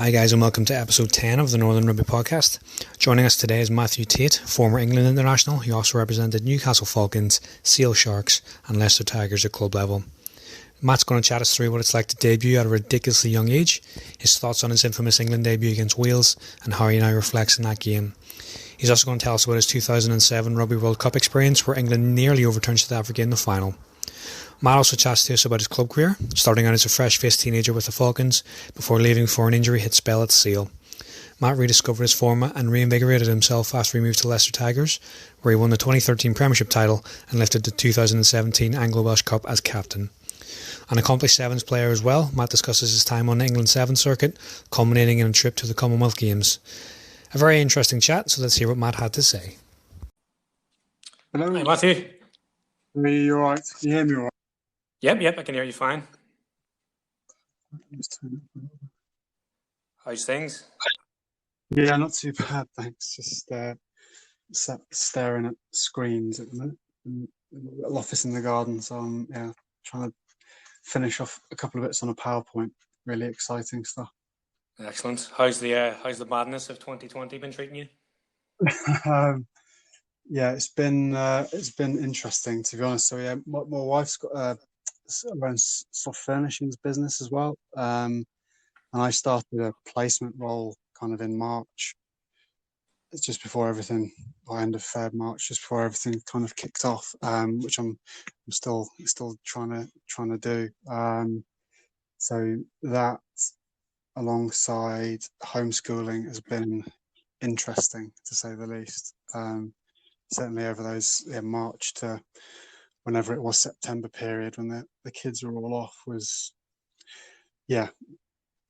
Hi guys and welcome to episode 10 of the Northern Rugby Podcast. Joining us today is Mathew Tait, former England international. He also represented Newcastle Falcons, Seal Sharks and Leicester Tigers at club level. Matt's going to chat us through what it's like to debut at a ridiculously young age, his thoughts on his infamous England debut against Wales and how he now reflects in that game. He's also going to tell us about his 2007 Rugby World Cup experience where England nearly overturned South Africa in the final. Matt also chats to us about his club career, starting out as a fresh-faced teenager with the Falcons before leaving for an injury-hit spell at Seal. Matt rediscovered his form and reinvigorated himself after he moved to Leicester Tigers, where he won the 2013 Premiership title and lifted the 2017 Anglo Welsh Cup as captain. An accomplished Sevens player as well, Matt discusses his time on the England Sevens circuit, culminating in a trip to the Commonwealth Games. A very interesting chat, so let's hear what Matt had to say. Hello. Hi Matthew. Are you alright? Can you hear me alright? Yep, I can hear you fine. How's things? Yeah, not too bad, thanks. Just sat staring at screens at the minute. In a little office in the garden, so I'm trying to finish off a couple of bits on a PowerPoint. Really exciting stuff. Excellent. How's the madness of 2020 been treating you? Yeah, it's been interesting, to be honest. So yeah, my wife's got a soft furnishings business as well, and I started a placement role kind of in March. It's just before everything, by end of Feb, March, just before everything kind of kicked off, which I'm still trying to do. So that, alongside homeschooling, has been interesting to say the least. Certainly over those March to whenever it was September period when the kids were all off was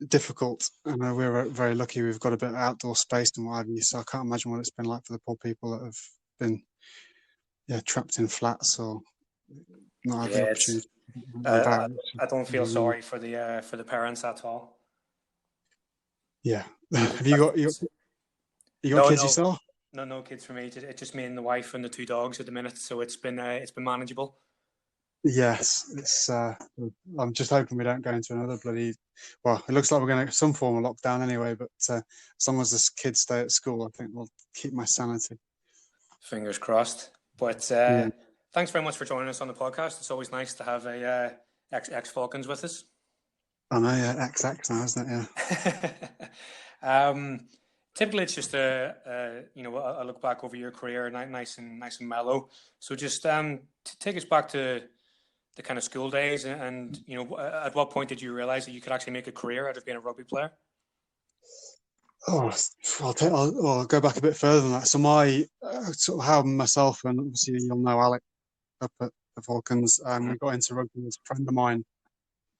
difficult. And we're very lucky we've got a bit of outdoor space and what have you, so I can't imagine what it's been like for the poor people that have been trapped in flats or not had the opportunity. I don't feel sorry for the parents at all. Yeah. Have you got kids yourself? No kids for me. It's just me and the wife and the two dogs at the minute, so it's been manageable. Yes, it's. I'm just hoping we don't go into another bloody. Well, it looks like we're going to get some form of lockdown anyway. But as long as the kids stay at school, I think we'll keep my sanity. Fingers crossed. But thanks very much for joining us on the podcast. It's always nice to have a ex-Falcons with us. I know, yeah, XX now, isn't it? Yeah. Typically, it's just a look back over your career, nice and mellow. So just take us back to the kind of school days, and at what point did you realise that you could actually make a career out of being a rugby player? Oh, I'll go back a bit further than that. So my sort of how myself and obviously you'll know Alec up at the Falcons. We got into rugby with a friend of mine,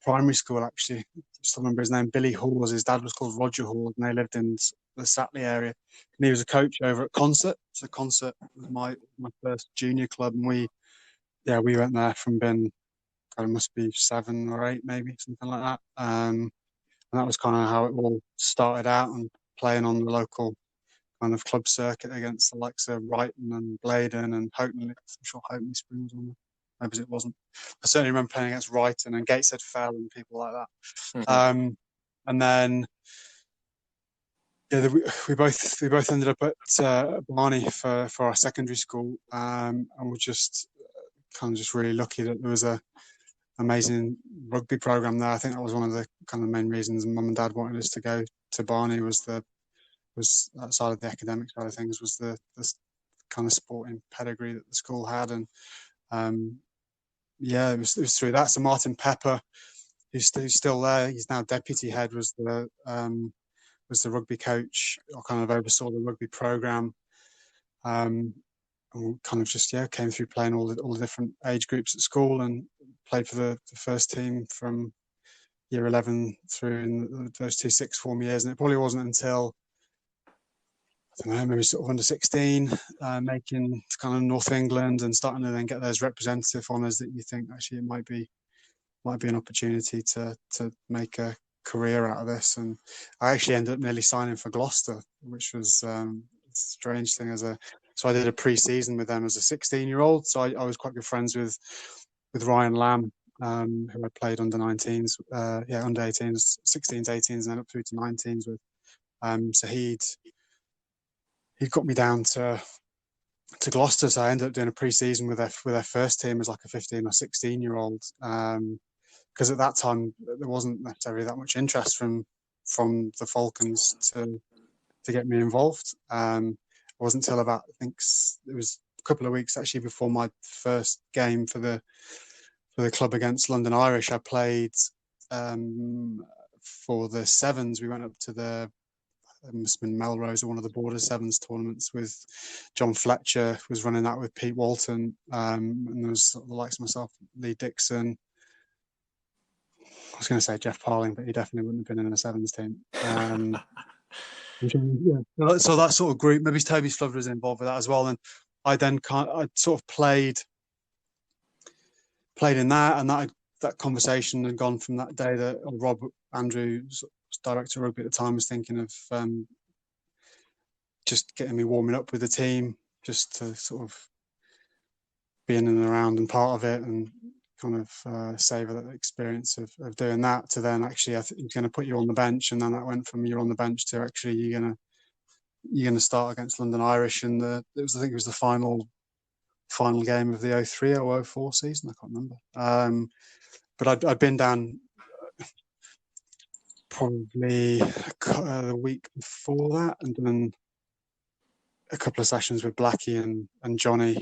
primary school actually. I still remember his name, Billy Hawes. His dad was called Roger Hawes, and they lived in the Satley area. And he was a coach over at Concert. So Concert was my first junior club, and we went there from being, it must be 7 or 8 maybe, something like that. And that was kind of how it all started out, and playing on the local kind of club circuit against the likes of Brighton and Blaydon and Houghton. I'm sure Houghton Spring was on there. Maybe it wasn't. I certainly remember playing against Brighton and Gateshead Fell and people like that. Mm-hmm. And then we both ended up at Barney for our secondary school, and we're just really lucky that there was a amazing rugby program there. I think that was one of the kind of main reasons Mum and Dad wanted us to go to Barney, was outside of the academic side of things, was the kind of sporting pedigree that the school had. And it was through that. So Martin Pepper, who's still there, he's now deputy head, was the rugby coach, or kind of oversaw the rugby program. And kind of just came through playing all the different age groups at school, and played for the first team from year 11 through in those 2 sixth form years. And it probably wasn't until, I don't know, maybe sort of under 16, making kind of North England and starting to then get those representative honours, that you think actually it might be an opportunity to make a career out of this. And I actually ended up nearly signing for Gloucester, which was a strange thing. So I did a pre-season with them as a 16-year-old. So I was quite good friends with Ryan Lamb, who I played under 19s, under 18s, 16s, 18s, and then up through to 19s with. So he'd got me down to Gloucester, so I ended up doing a pre-season with their first team as like a 15 or 16-year-old. Because at that time there wasn't necessarily that much interest from the Falcons to get me involved. It wasn't until about, I think it was a couple of weeks actually before my first game for the club against London Irish. I played for the sevens. We went up to it must have been Melrose or one of the Border Sevens tournaments with John Fletcher, who was running that with Pete Walton, and there was the likes of myself, Lee Dixon. I was going to say Jeff Parling, but he definitely wouldn't have been in a sevens team. So that sort of group, maybe Toby Slover was involved with that as well. And I sort of played in that, and that conversation had gone from that day that Rob Andrews, director of rugby at the time, was thinking of just getting me warming up with the team, just to sort of be in and around and part of it, and kind of savour that experience of doing that, to then actually I think he's going to put you on the bench, and then that went from you're on the bench to actually you're going to start against London Irish, and I think it was the final game of the 03 or 04 season, I can't remember. But I'd been down probably the week before that, and done a couple of sessions with Blackie and Johnny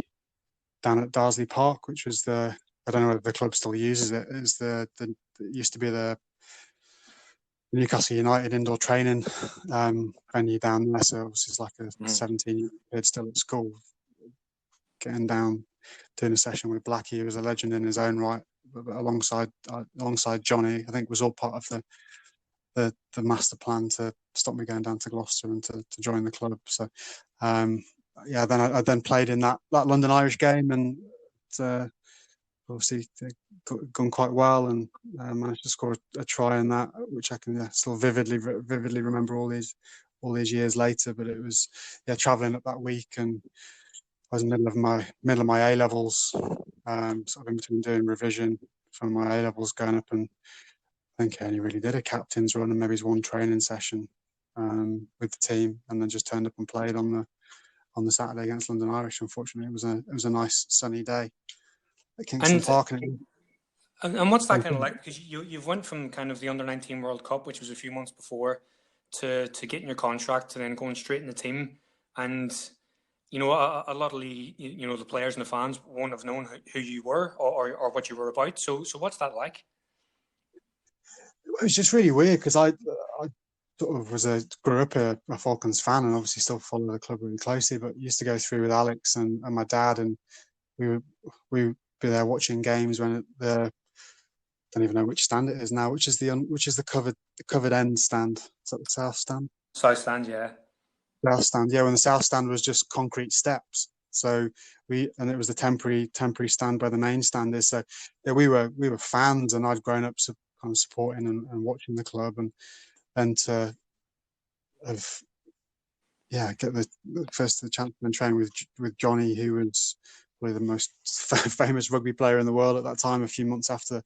down at Darsley Park, which was I don't know whether the club still uses it. It used to be the Newcastle United indoor training venue down there. So obviously it's like a 17-year-old kid still at school, getting down, doing a session with Blackie, who was a legend in his own right, but alongside Johnny. I think was all part of the master plan to stop me going down to Gloucester and to join the club. So then I then played in that London Irish game, and obviously gone quite well, and managed to score a try in that, which I can still vividly remember all these years later. But it was travelling up that week, and I was in the middle of my A levels, sort of in between doing revision for my A levels, going up, and I think I only really did a captain's run and maybe one training session with the team, and then just turned up and played on the Saturday against London Irish. Unfortunately, it was a nice sunny day at Kingston Park. And what's that kind of like? Because you've went from kind of the under-19 World Cup, which was a few months before, to getting your contract, to then going straight in the team. And a lot of the players and the fans won't have known who you were or what you were about. So what's that like? It was just really weird, because I sort of grew up a Falcons fan, and obviously still follow the club really closely, but used to go through with Alex and my dad, and we would be there watching games when I don't even know which stand it is now, which is the covered end stand. Is that the south stand? South stand, yeah. South stand, yeah. When the south stand was just concrete steps, and it was the temporary stand where the main stand is. So yeah, we were fans, and I'd grown up kind of supporting and watching the club, and then to get the chance to train with Johnny, who was probably the most famous rugby player in the world at that time, a few months after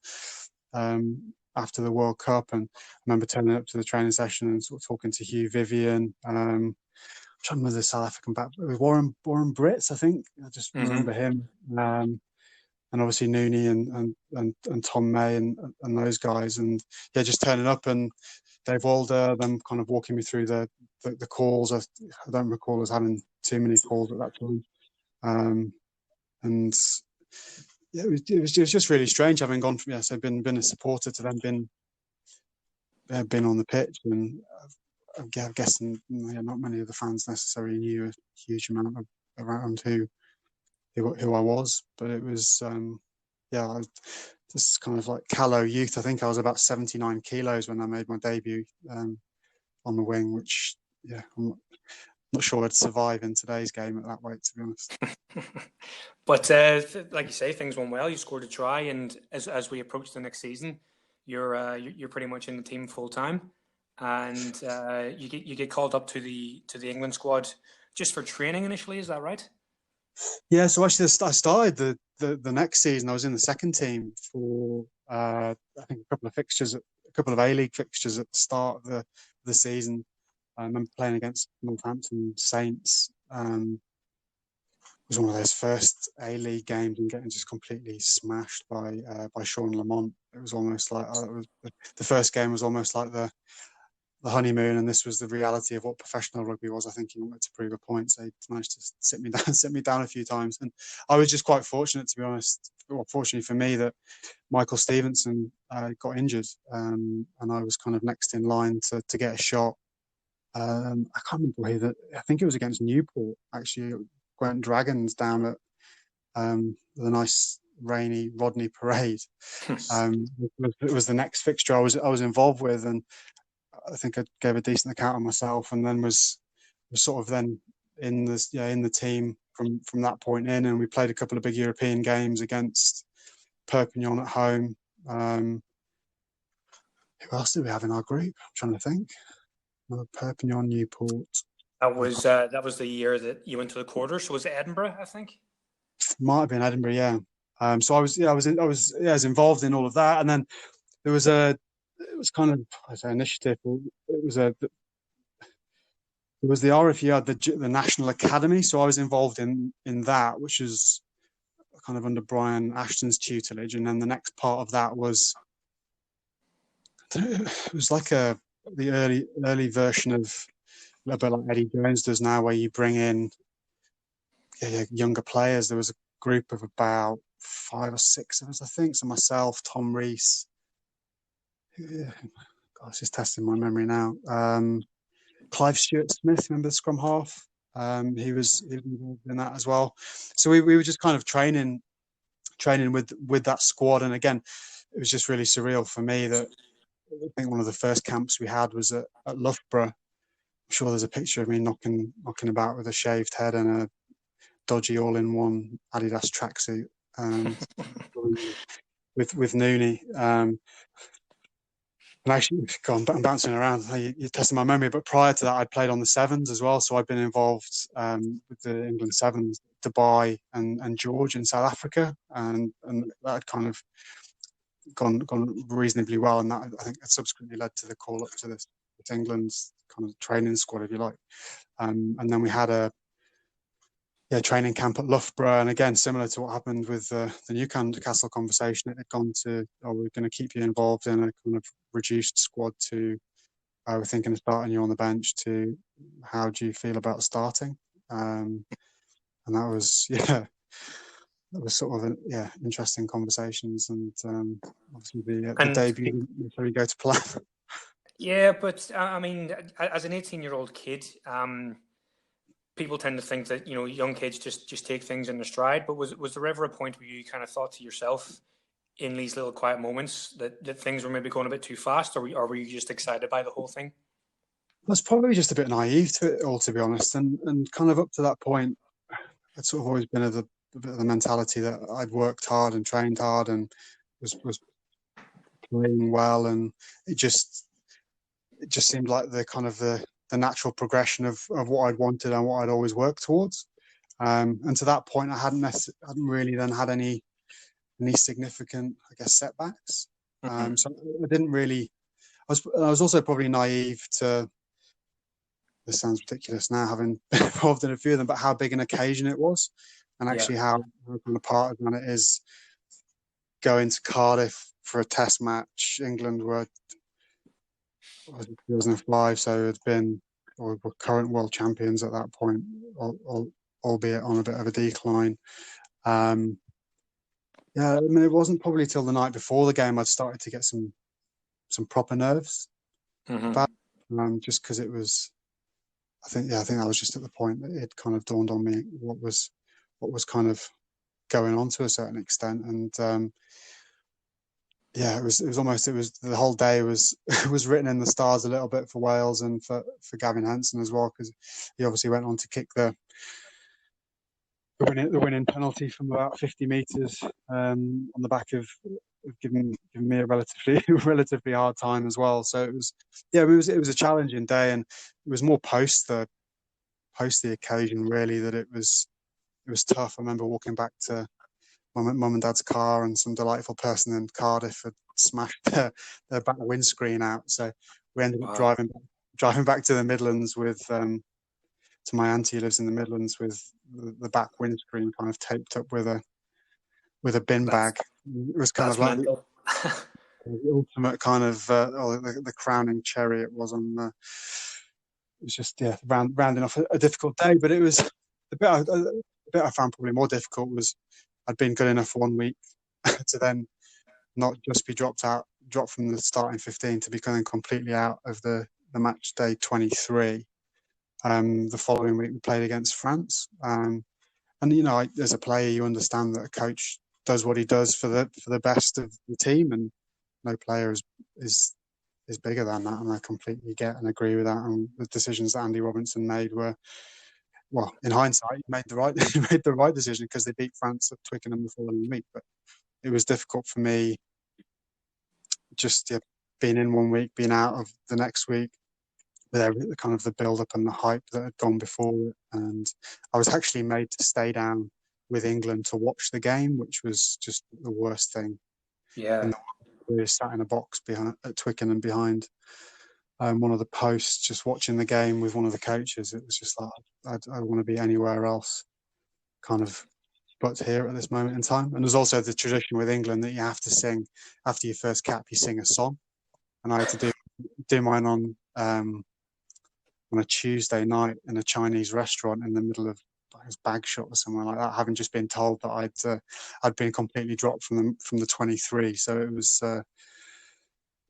the World Cup. And I remember turning up to the training session and sort of talking to Hugh Vivian. I'm trying to remember the South African back. It was Warren Britz, I think. I just remember him. And obviously Nooney and Tom May and those guys. And just turning up, and Dave Walder, them kind of walking me through the calls. I don't recall us having too many calls at that time. And it was just really strange having gone from been a supporter to then been on the pitch, and I'm guessing not many of the fans necessarily knew a huge amount around who I was, but it was I just kind of like callow youth. I think I was about 79 kilos when I made my debut on the wing, which I'm not sure I'd survive in today's game at that weight, to be honest. But like you say, things went well. You scored a try, and as we approach the next season, you're pretty much in the team full time, and you get called up to the England squad just for training initially. Is that right? Yeah. So actually, I started the next season. I was in the second team for I think a couple of A-League fixtures at the start of the season. I remember playing against Northampton Saints. It was one of those first A-League games and getting just completely smashed by Sean Lamont. It was almost like the first game was almost like the honeymoon, and this was the reality of what professional rugby was. I think he wanted to prove a point, so he managed to sit me down a few times. And I was just quite fortunate, to be honest. Well, fortunately for me, that Michael Stevenson got injured, and I was kind of next in line to get a shot. I can't remember I think it was against Newport, actually. Gwent Dragons down at the nice rainy Rodney Parade. It was the next fixture I was involved with, and I think I gave a decent account of myself, and then was sort of then in the team from that point in, and we played a couple of big European games against Perpignan at home. Who else did we have in our group? I'm trying to think. Perpignan, Newport. That was the year that you went to the quarters. So was it Edinburgh, I think? Might have been Edinburgh, yeah. So I was involved in all of that, and then there was it was kind of, I say, initiative. It was the RFU had the National Academy, so I was involved in that, which is kind of under Brian Ashton's tutelage, and then the next part of that was it was like the early version of a bit like Eddie Jones does now, where you bring in younger players. There was a group of about 5 or 6 of us, I think. So myself, Tom Rees. God, it's just testing my memory now. Clive Stewart-Smith, remember the scrum half? He was involved in that as well. So we were just kind of training with that squad. And again, it was just really surreal for me that I think one of the first camps we had was at Loughborough. I'm sure there's a picture of me knocking about with a shaved head and a dodgy all-in-one Adidas tracksuit with Nooney. And actually, I'm bouncing around. You're testing my memory, but prior to that, I'd played on the Sevens as well. So I'd been involved with the England Sevens, Dubai and George in South Africa, and that had kind of gone reasonably well. And that, I think, subsequently led to the call up to this England's kind of training squad, if you like. And then we had a training camp at Loughborough, and again, similar to what happened with the Newcastle conversation, it had gone to, we're going to keep you involved in a kind of reduced squad to, we're thinking of starting you on the bench, to how do you feel about starting? And that was, sort of interesting conversations, and obviously the debut didn't necessarily go to plan. Yeah, but I mean, as an 18-year-old kid, people tend to think that, young kids just take things in their stride. But was there ever a point where you kind of thought to yourself in these little quiet moments that things were maybe going a bit too fast, or were you just excited by the whole thing? I was probably just a bit naive to it all, to be honest. And kind of up to that point, I'd sort of always been of the mentality that I'd worked hard and trained hard and was playing well, and it just seemed like the kind of the natural progression of what I'd wanted and what I'd always worked towards. And to that point, I hadn't really then had any significant, I guess, setbacks. Mm-hmm. So I didn't really. I was also probably naive to. This sounds ridiculous now, having been involved in a few of them, but how big an occasion it was, and actually how kind of part of it is going to Cardiff for a test match. England were 2005, so it's been, or were current world champions at that point, albeit on a bit of a decline. I mean, it wasn't probably till the night before the game I'd started to get some proper nerves. Mm-hmm. Just because it was, I think that was just at the point that it kind of dawned on me what was kind of going on to a certain extent, and it was almost the whole day was written in the stars a little bit for Wales and for Gavin Henson as well, because he obviously went on to kick the winning penalty from about 50 metres on the back of giving me a relatively hard time as well. So it was a challenging day, and it was more post the occasion really that it was tough. I remember walking back to mum and dad's car, and some delightful person in Cardiff had smashed their back windscreen out. So we ended up driving back to the Midlands with to my auntie who lives in the Midlands with the back windscreen kind of taped up with a bin bag. It was kind of like the ultimate kind of the crowning cherry. It was on. It was just rounding off a difficult day, but it was the bit I found probably more difficult was I'd been good enough 1 week to then not just be dropped from the starting 15 to be going completely out of the match day 23. The following week we played against France, and as a player you understand that a coach does what he does for the best of the team, and no player is bigger than that, and I completely get and agree with that. And the decisions that Andy Robinson made were, well, in hindsight, he made the right decision because they beat France at Twickenham the following week. But it was difficult for me, just being in 1 week, being out of the next week, with kind of the build-up and the hype that had gone before it. And I was actually made to stay down with England to watch the game, which was just the worst thing. Yeah. We were sat in a box at Twickenham behind one of the posts, just watching the game with one of the coaches. It was just like, I want to be anywhere else, kind of, but here at this moment in time. And there's also the tradition with England that you have to sing, after your first cap, you sing a song. And I had to do mine on a Tuesday night in a Chinese restaurant in the middle of Bagshot or somewhere like that, having just been told that I'd been completely dropped from the 23. So it was I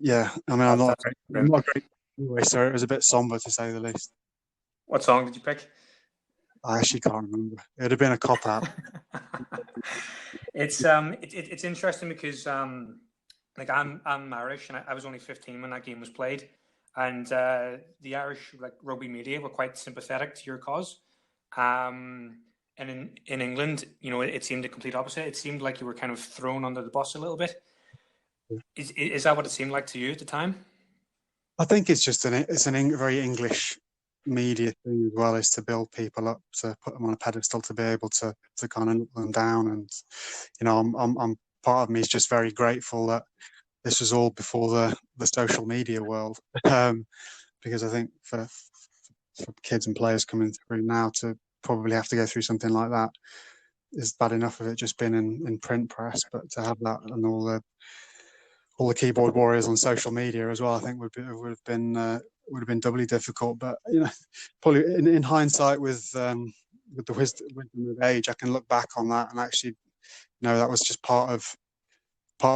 mean, I'm not a great anyway, so it was a bit somber to say the least. What song did you pick? I actually can't remember. It would have been a cop out. It's interesting because like I'm Irish, and I was only 15 when that game was played, and the Irish rugby media were quite sympathetic to your cause. And in England, it seemed the complete opposite. It seemed like you were kind of thrown under the bus a little bit. Is that what it seemed like to you at the time? I think it's just very English media thing as well, is to build people up, to put them on a pedestal, to be able to kind of knock them down. And I'm part of me is just very grateful that this was all before the social media world, because I think for kids and players coming through now to probably have to go through something like that is bad enough of it just being in print press, but to have that and all the keyboard warriors on social media as well, I think would have been doubly difficult. But probably in hindsight, with the wisdom of age, I can look back on that and actually that was just part of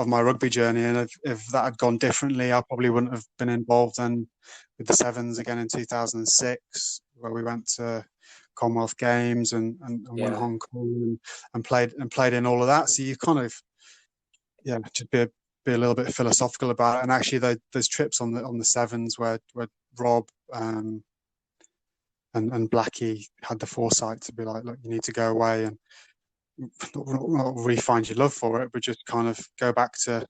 my rugby journey. And if that had gone differently, I probably wouldn't have been involved then with the Sevens again in 2006, where we went to Commonwealth Games and won Hong Kong and played in all of that. So you kind of just be a little bit philosophical about it. And actually, there's trips on the Sevens where Rob and Blackie had the foresight to be like, look, you need to go away and not really find your love for it, but just kind of go back to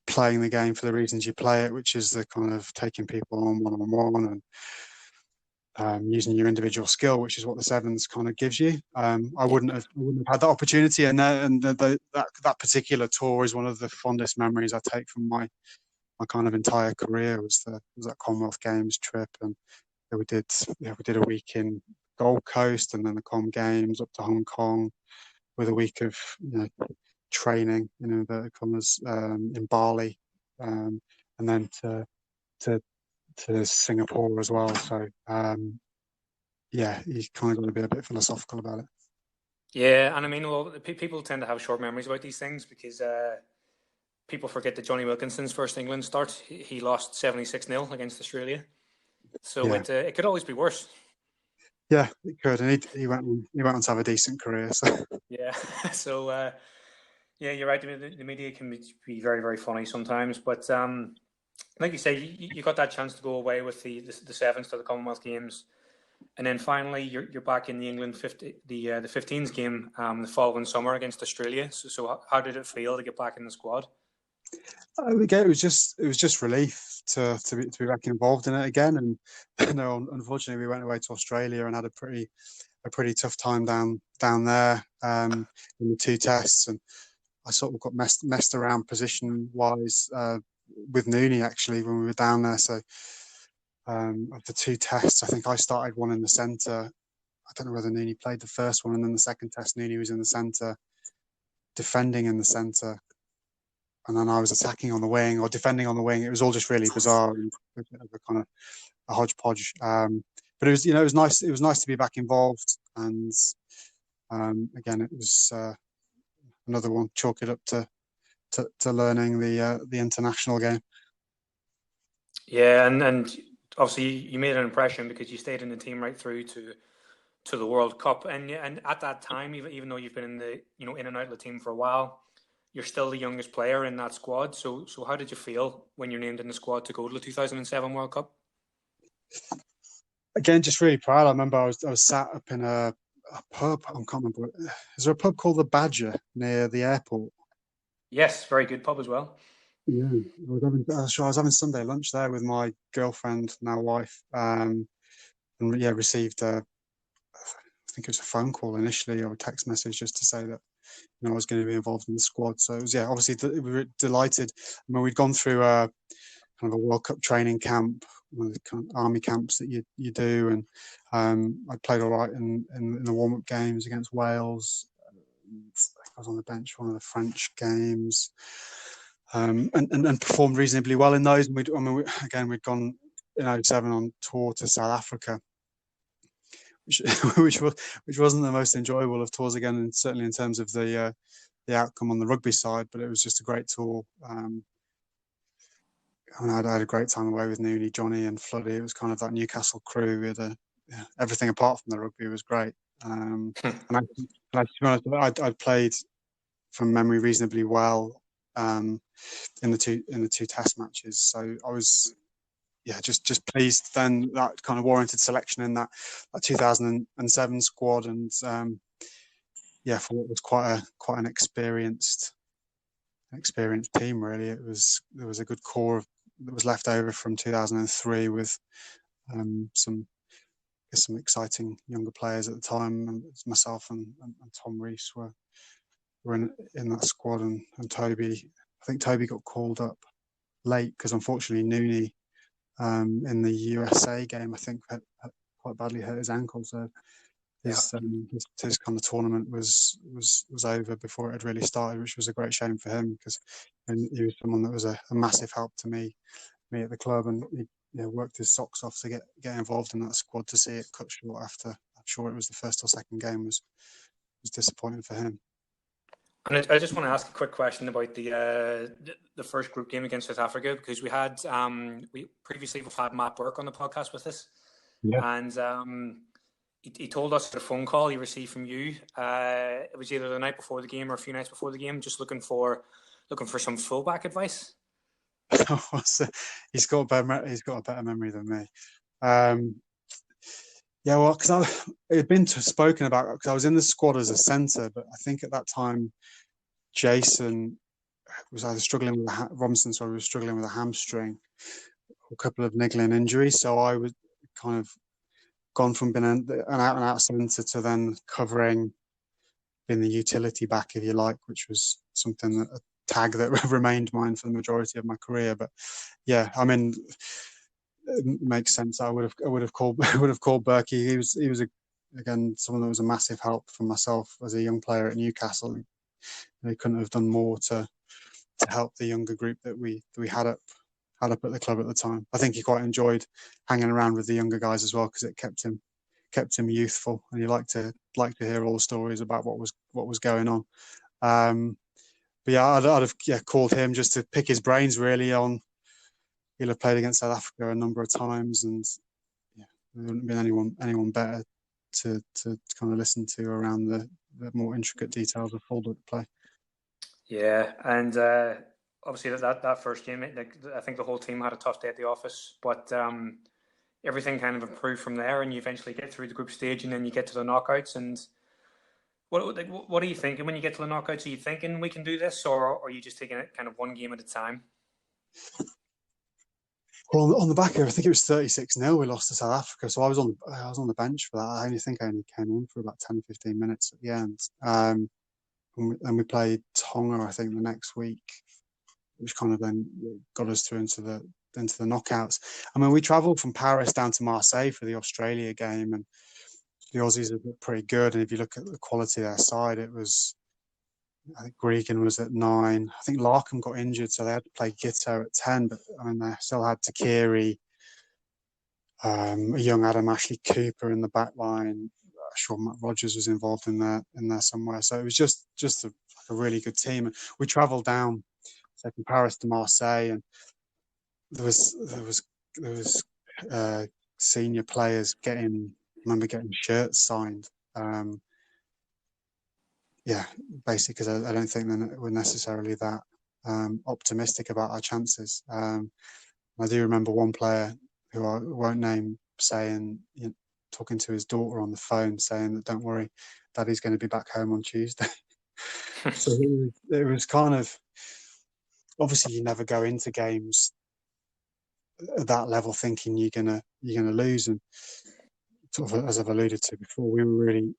playing the game for the reasons you play it, which is the kind of taking people on one-on-one and using your individual skill, which is what the Sevens kind of gives you. I wouldn't have had that opportunity, and that particular tour is one of the fondest memories I take from my kind of entire career. Was that Commonwealth Games trip, and we did a week in Gold Coast, and then the Com Games up to Hong Kong with a week of training, that comes in Bali, and then to Singapore as well. So you kind of got to be a bit philosophical about it. Yeah, and I mean, well, people tend to have short memories about these things because people forget that Johnny Wilkinson's first England start, he lost 76-0 against Australia. So it could always be worse. Yeah, it could, and he went on to have a decent career. So yeah, so you're right. The media can be very, very funny sometimes, but like you say, you got that chance to go away with the Sevens to the Commonwealth Games, and then finally you're back in the England the 15s game the following summer against Australia. So how did it feel to get back in the squad? Again, it was just relief to be back involved in it again. And unfortunately, we went away to Australia and had a pretty a pretty tough time down there in the 2 tests, and I sort of got messed around position wise with Nooney actually when we were down there. So of the 2 tests, I think I started one in the centre. I don't know whether Nooney played the first one, and then the second test Nooney was in the centre, defending in the centre, and then I was attacking on the wing or defending on the wing. It was all just really bizarre and kind of a hodgepodge. But it was, it was nice. It was nice to be back involved, and again, it was another one. Chalk it up to learning the international game. Yeah, and obviously you made an impression because you stayed in the team right through to the World Cup, and at that time, even though you've been in the in and out of the team for a while, you're still the youngest player in that squad. So how did you feel when you're named in the squad to go to the 2007 World Cup? Again, just really proud. I remember I was sat up in a pub. I can't remember. Is there a pub called the Badger near the airport? Yes, very good pub as well. Yeah, I was having Sunday lunch there with my girlfriend, now wife, and received I think it was a phone call initially or a text message just to say that I was going to be involved in the squad. So it was, obviously we were delighted. I mean, we'd gone through kind of a World Cup training camp, one of the kind of army camps that you do, and I played all right in the warm-up games against Wales. I was on the bench for one of the French games, and performed reasonably well in those. And we'd gone in 07 on tour to South Africa, which wasn't the most enjoyable of tours again, and certainly in terms of the outcome on the rugby side. But it was just a great tour. I had a great time away with Nooney, Johnny, and Floody. It was kind of that Newcastle crew. We had everything apart from the rugby was great. And to be honest, I'd played from memory reasonably well in the two test matches. So I was just pleased then that kind of warranted selection in that 2007 squad, and for what was quite an experienced team really. There was a good core that was left over from 2003 with some exciting younger players at the time, and myself and Tom Rees were in that squad, and Toby. I think Toby got called up late because unfortunately Nooney in the USA game, I think, had quite badly hurt his ankle, so his kind of tournament was over before it had really started, which was a great shame for him because he was someone that was a massive help to me at the club, and he worked his socks off to get involved in that squad. To see it cut short after, I'm sure it was the first or second game, was disappointing for him. And I just want to ask a quick question about the first group game against South Africa, because we had previously we've had Matt Burke on the podcast with us, and he told us the phone call he received from you. It was either the night before the game or a few nights before the game, just looking for some fullback advice. He's got a better memory than me. Because it had been spoken about, because I was in the squad as a centre, but I think at that time Jason was either struggling with Robinson, so he was struggling with a hamstring, a couple of niggling injuries. So I was kind of gone from being an out-and-out centre to then covering, being the utility back, if you like, which was something a tag that remained mine for the majority of my career. But I mean, it makes sense. I would have called Berkey. He was again someone that was a massive help for myself as a young player at Newcastle. They couldn't have done more to help the younger group that we had up at the club at the time. I think he quite enjoyed hanging around with the younger guys as well, because it kept him youthful, and he liked to hear all the stories about what was going on. I'd have called him just to pick his brains really on. He'll have played against South Africa a number of times, and there wouldn't have been anyone better to kind of listen to around the more intricate details of fullback play. Yeah, and obviously that first game, I think the whole team had a tough day at the office, but everything kind of improved from there, and you eventually get through the group stage, and then you get to the knockouts. And what are you thinking when you get to the knockouts? Are you thinking we can do this, or are you just taking it kind of one game at a time? Well, on the back of, I think it was 36-0. We lost to South Africa, so I was on the bench for that. I only came on for about 10, 15 minutes at the end. And we played Tonga, I think, the next week, which kind of then got us through into the knockouts. I mean, we travelled from Paris down to Marseille for the Australia game, and the Aussies are pretty good. And if you look at the quality of their side, it was, I think Gregan was at 9. I think Larkham got injured, so they had to play Giteau at 10. But I mean, they still had Takiri, a young Adam Ashley Cooper in the back line. I'm sure Matt Rogers was involved in there somewhere. So it was just a really good team. And we travelled down, say, from Paris to Marseille, and there was senior players getting shirts signed. Basically, because I don't think we're necessarily that optimistic about our chances. I do remember one player who I won't name saying, talking to his daughter on the phone, saying that, "Don't worry, Daddy's going to be back home on Tuesday." So it was kind of, obviously you never go into games at that level thinking you're gonna lose, and sort of, as I've alluded to before, we were really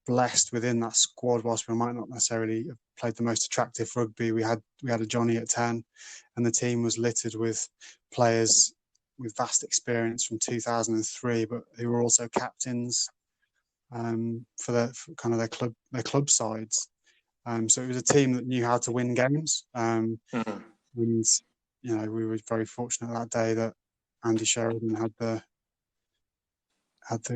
blessed within that squad. Whilst we might not necessarily have played the most attractive rugby, we had a Johnny at 10, and the team was littered with players with vast experience from 2003, but who were also captains for their club sides. So it was a team that knew how to win games, and we were very fortunate that day that Andy Sheridan had the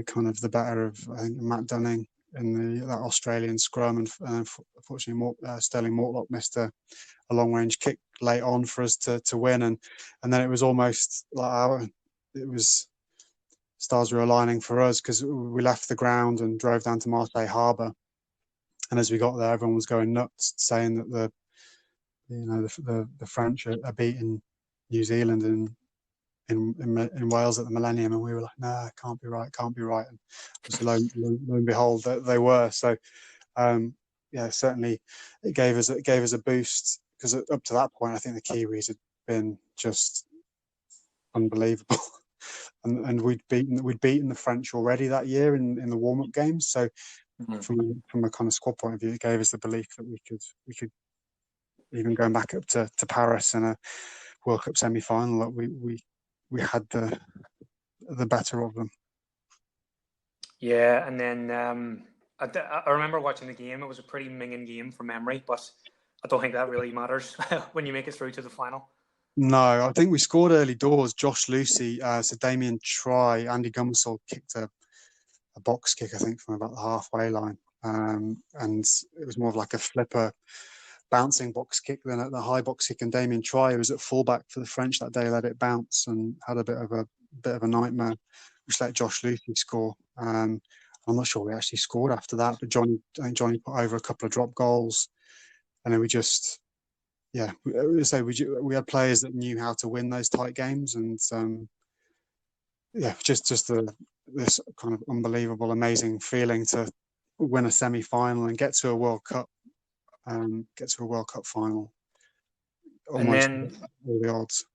kind of the better of, I think, Matt Dunning in that Australian scrum, and unfortunately Sterling Mortlock missed a long range kick late on for us to win, and then it was almost like stars were aligning for us, because we left the ground and drove down to Marseille Harbour, and as we got there, everyone was going nuts, saying that the French are beating New Zealand in Wales at the Millennium, and we were like, "Nah, can't be right," and lo and behold, they were. So, certainly, it gave us a boost, because up to that point, I think the Kiwis had been just unbelievable, and we'd beaten the French already that year in the warm up games. So, from a kind of squad point of view, it gave us the belief that we could even going back up to Paris in a World Cup semi-final, that we had the better of them. Yeah, and then I remember watching the game. It was a pretty minging game from memory, but I don't think that really matters when you make it through to the final. No, I think we scored early doors. Josh Lucy, so Damien Try, Andy Gummersall kicked a box kick, I think, from about the halfway line, and it was more of like a flipper bouncing box kick than at the high box kick. And Damien Try, who was at fullback for the French that day, let it bounce and had a bit of a nightmare, which let Josh Lucy score. I'm not sure we actually scored after that, but I think Johnny put over a couple of drop goals, and then we just, we had players that knew how to win those tight games, and just this kind of unbelievable, amazing feeling to win a semi-final and get to a World Cup. Get to a World Cup final, almost all the odds.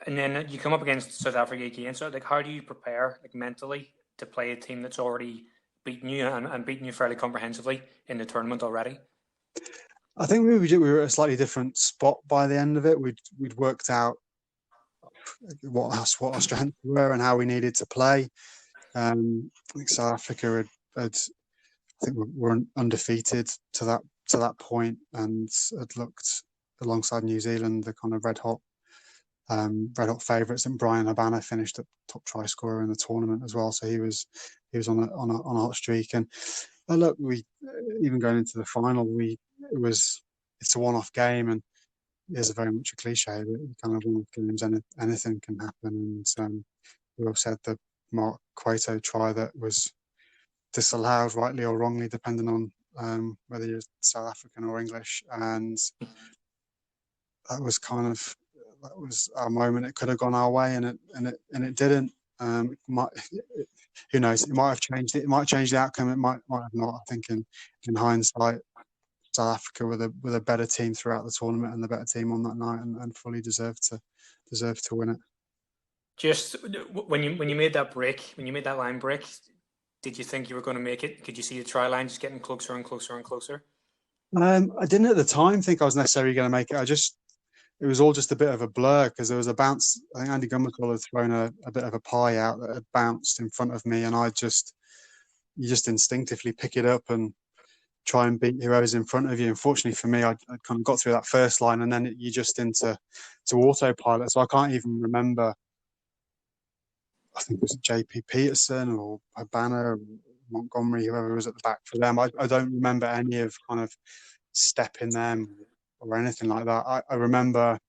And then you come up against South Africa again. So, how do you prepare, mentally, to play a team that's already beaten you and beaten you fairly comprehensively in the tournament already? I think we were at a slightly different spot by the end of it. We'd worked out what our strengths were and how we needed to play. I think South Africa had I think we're undefeated to that point, and had looked, alongside New Zealand, the kind of red hot favourites. And Brian Habana finished at top try scorer in the tournament as well, so he was on a hot streak. And look, we, even going into the final, it's a one-off game, and there's very much a cliche that kind of one-off games, anything can happen. And we all said the Mark Cueto try that was disallowed, rightly or wrongly, depending on whether you're South African or English, and that was our moment. It could have gone our way, and it didn't. Who knows? It might have changed it. It might change the outcome. It might have not. I think in hindsight, South Africa were a better team throughout the tournament, and the better team on that night, and fully deserved to win it. Just when you made that break, when you made that line break, did you think you were going to make it? Could you see the try line just getting closer and closer and closer? I didn't at the time think I was necessarily going to make it. It was all just a bit of a blur because there was a bounce. I think Andy Gummercall had thrown a bit of a pie out that had bounced in front of me, and you just instinctively pick it up and try and beat whoever's in front of you. Unfortunately for me, I'd kind of got through that first line, and then you're just into autopilot. So I can't even remember. I think it was JP Peterson or Banner, or Montgomery, whoever was at the back for them. I don't remember any of kind of stepping them or anything like that. I remember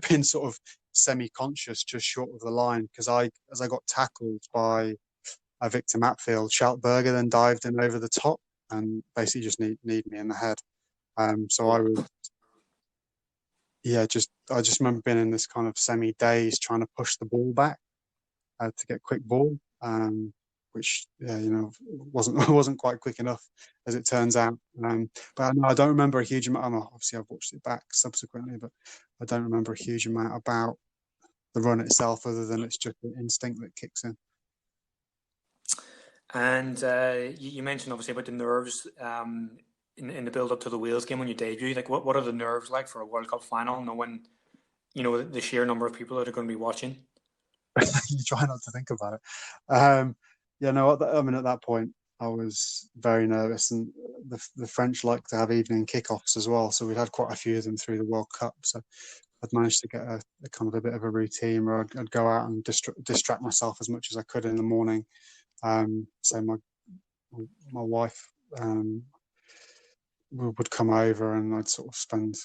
being sort of semi-conscious just short of the line because as I got tackled by Victor Matfield, Schaltberger then dived in over the top and basically just need me in the head. So I was, I just remember being in this kind of semi-daze trying to push the ball back to get quick ball, which wasn't quite quick enough as it turns out. But I don't remember a huge amount. Obviously, I've watched it back subsequently, but I don't remember a huge amount about the run itself, other than it's just an instinct that kicks in. And you mentioned obviously about the nerves in the build up to the Wales game when you debut. Like, what are the nerves like for a World Cup final, knowing the sheer number of people that are going to be watching? You try not to think about it. At that point, I was very nervous, and the French like to have evening kickoffs as well. So we'd had quite a few of them through the World Cup. So I'd managed to get a kind of a bit of a routine where I'd go out and distract myself as much as I could in the morning. So my wife would come over, and I'd sort of spend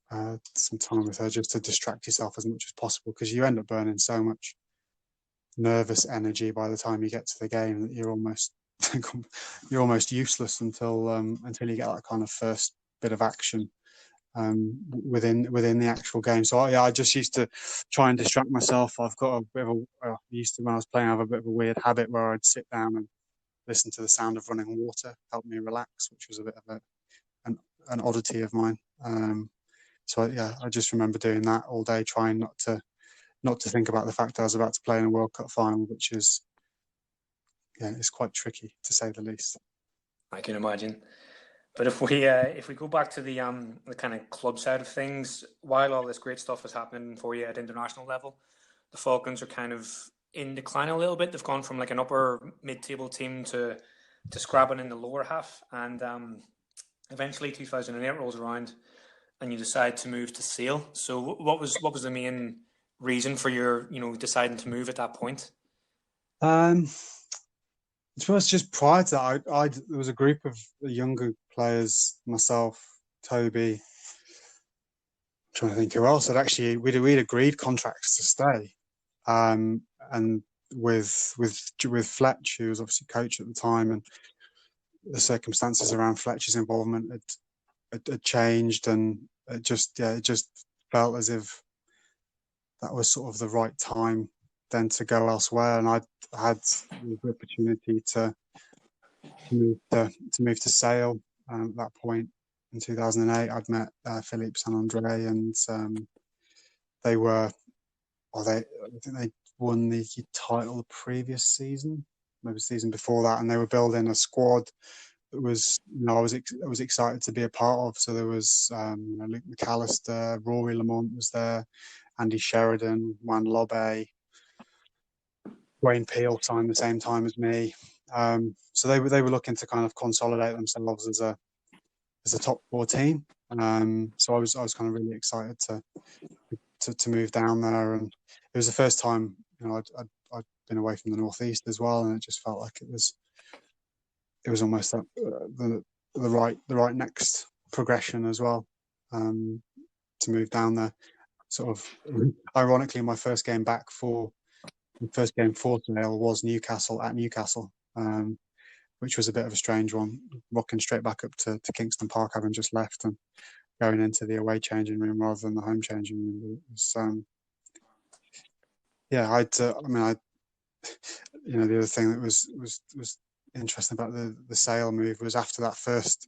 some time with her just to distract yourself as much as possible, because you end up burning so much nervous energy by the time you get to the game that you're almost useless until you get that kind of first bit of action within the actual game. So I just used to try and distract myself. I've got a bit of I used to, when I was playing, I have a bit of a weird habit where I'd sit down and listen to the sound of running water, help me relax, which was a bit of an oddity of mine. I just remember doing that all day, trying not to think about the fact that I was about to play in a World Cup final, which is, it's quite tricky to say the least. I can imagine. But if we go back to the kind of club side of things, while all this great stuff is happening for you at international level, the Falcons are kind of in decline a little bit. They've gone from like an upper mid-table team to scrapping in the lower half, and eventually 2008 rolls around, and you decide to move to Sale. So what was the main reason for your deciding to move at that point? It was just prior to that, there was a group of younger players, myself, Toby, I'm trying to think who else. We'd agreed contracts to stay, and with Fletch, who was obviously coach at the time, and the circumstances around Fletch's involvement had changed, and it just felt as if that was sort of the right time then to go elsewhere. And I had the opportunity to move to Sale at that point in 2008. I'd met Philippe Saint-André, and I think they won the title the previous season, maybe the season before that, and they were building a squad that was, I was excited to be a part of. So there was Luke McAllister, Rory Lamont was there, Andy Sheridan, Juan Lobbe, Wayne Peel signed the same time as me. So they were looking to kind of consolidate themselves as a top four team. So I was kind of really excited to move down there, and it was the first time I'd been away from the northeast as well, and it just felt like it was almost the right next progression as well, to move down there. Sort of ironically, my first game for Sale was Newcastle at Newcastle, which was a bit of a strange one, rocking straight back up to Kingston Park, having just left, and going into the away changing room rather than the home changing room. It was, the other thing that was interesting about the Sale move was after that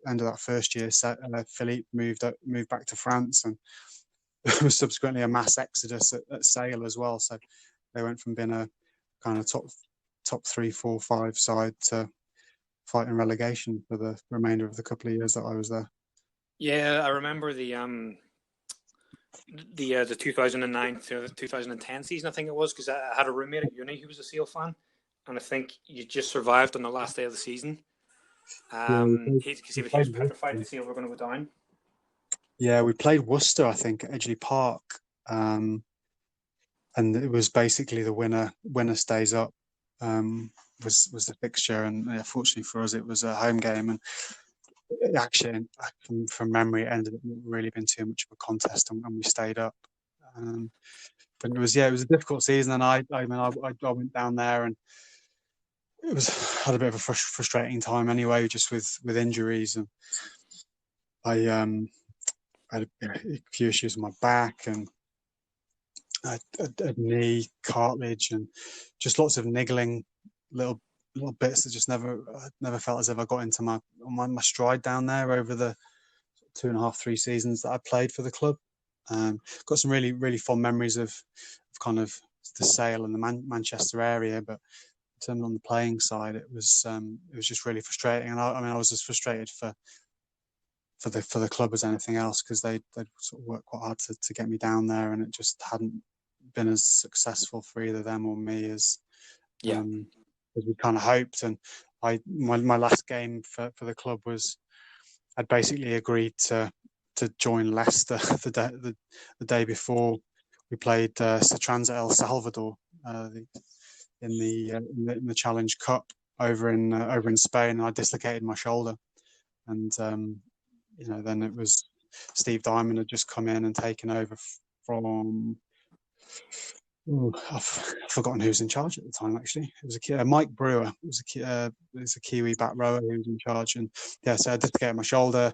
end of that first year, Philippe moved back to France, and there was subsequently a mass exodus at Sale as well. So They went from being a kind of top 3, 4, 5 side to fighting relegation for the remainder of the couple of years that I was there. Yeah, I remember the 2009 to 2010 season, I think it was, because I had a roommate at uni who was a Seal fan, and I think you just survived on the last day of the season. Because he was petrified to see if we were going to go down. Yeah, we played Worcester, I think, at Edgeley Park, and it was basically the winner stays up was the fixture, and fortunately for us, it was a home game, and actually, from memory, it ended up not really being too much of a contest, and we stayed up. But it was a difficult season, and I went down there, and had a bit of a frustrating time anyway, just with injuries, and I had a few issues with my back, and a knee cartilage, and just lots of niggling little bits that just never felt as if I got into my stride down there over the 2.5, 3 seasons that I played for the club. Got some really, really fond memories of kind of the Sale and the Manchester area, but in terms on the playing side, it was just really frustrating. And I was as frustrated for the club as anything else, because they'd sort of worked quite hard to get me down there, and it just hadn't been as successful for either them or me as we kind of hoped. And my last game for the club was, I'd basically agreed to join Leicester the day before we played Satranza El Salvador in the Challenge Cup over in Spain, and I dislocated my shoulder, and then it was Steve Diamond had just come in and taken over from. I've forgotten who was in charge at the time. Actually, it was Mike Brewer. It was a Kiwi back rower who was in charge, and so I dislocated my shoulder.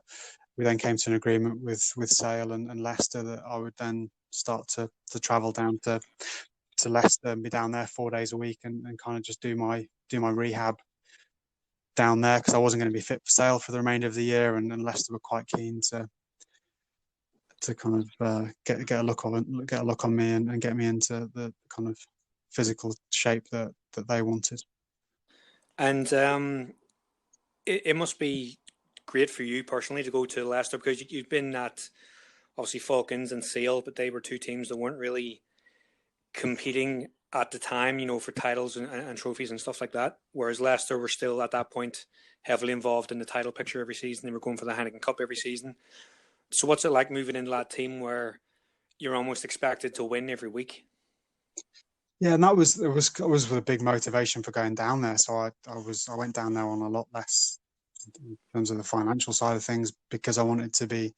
We then came to an agreement with Sale and Leicester that I would then start to travel down to Leicester and be down there 4 days a week, and kind of just do my rehab down there, because I wasn't going to be fit for Sale for the remainder of the year, and Leicester were quite keen to kind of get a look on me and get me into the kind of physical shape that they wanted. And it must be great for you personally to go to Leicester, because you've been at obviously Falcons and Sale, but they were two teams that weren't really competing at the time, for titles and trophies and stuff like that. Whereas Leicester were still at that point heavily involved in the title picture every season. They were going for the Heineken Cup every season. So what's it like moving into that team where you're almost expected to win every week? Yeah, and that was a big motivation for going down there. So I went down there on a lot less in terms of the financial side of things, because I wanted to be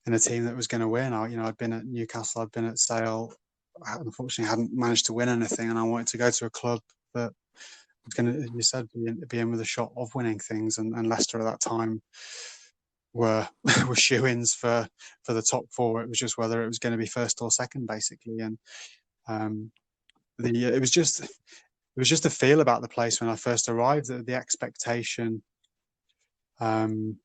in a team that was going to win. I'd been at Newcastle, I'd been at Sale. I unfortunately hadn't managed to win anything, and I wanted to go to a club that was going to, as you said, be in with a shot of winning things. And Leicester at that time were shoo-ins for the top 4. It was just whether it was going to be first or second, basically. And it was just a feel about the place when I first arrived. The expectation. It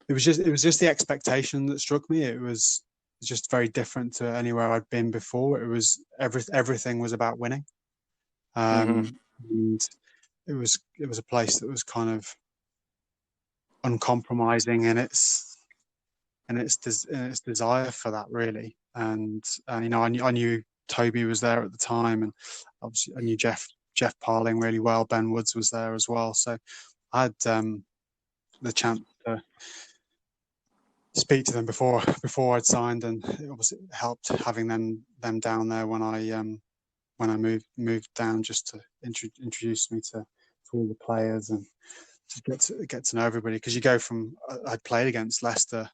was just the expectation that struck me. It was just very different to anywhere I'd been before. It was everything was about winning, and it was a place that was kind of uncompromising in its desire for that, really. And I knew Toby was there at the time, and obviously I knew Jeff Parling really well. Ben Woods was there as well, so I had the chance to speak to them before I'd signed, and it obviously helped having them down there when I moved down, just to introduce me to all the players and to get to know everybody. Because you go from I'd played against Leicester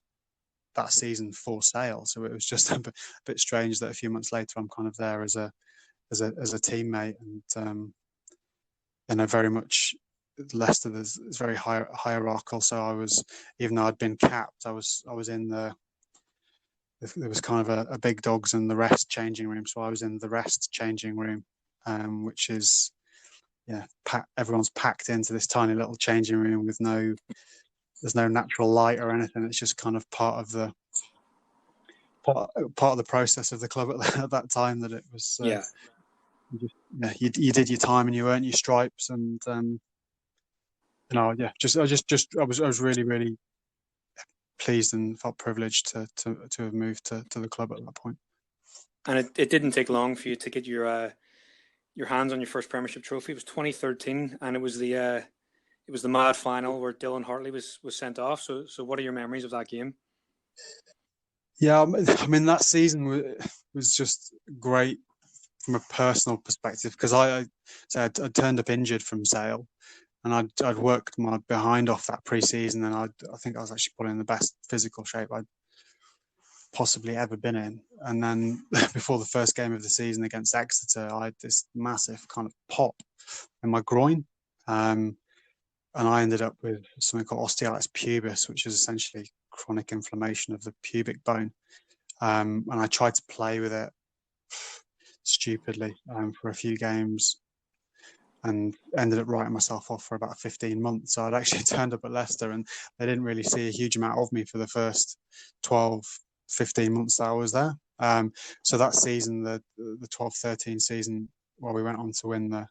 that season for Sale, so it was just a bit strange that a few months later I'm kind of there as a teammate, and I very much. Leicester is very hierarchical, so I was, even though I'd been capped, I was in there was kind of a big dogs and the rest changing room, so I was in the rest changing room, which is everyone's packed into this tiny little changing room with there's no natural light or anything. It's just kind of part of the part of the process of the club at that time, that it was you did your time and you earned your stripes, and I was really pleased and felt privileged to have moved to the club at that point. And it didn't take long for you to get your hands on your first Premiership trophy. It was 2013, and it was the mad final where Dylan Hartley was sent off. So what are your memories of that game? Yeah, I mean, that season was just great from a personal perspective, because I turned up injured from Sale, and I'd worked my behind off that pre-season, and I think I was actually probably in the best physical shape I'd possibly ever been in. And then before the first game of the season against Exeter, I had this massive kind of pop in my groin, and I ended up with something called osteolysis pubis, which is essentially chronic inflammation of the pubic bone. And I tried to play with it stupidly for a few games, and ended up writing myself off for about 15 months. So I'd actually turned up at Leicester, and they didn't really see a huge amount of me for the first 12, 15 months that I was there. So that season, the 12-13 season, while we went on to win the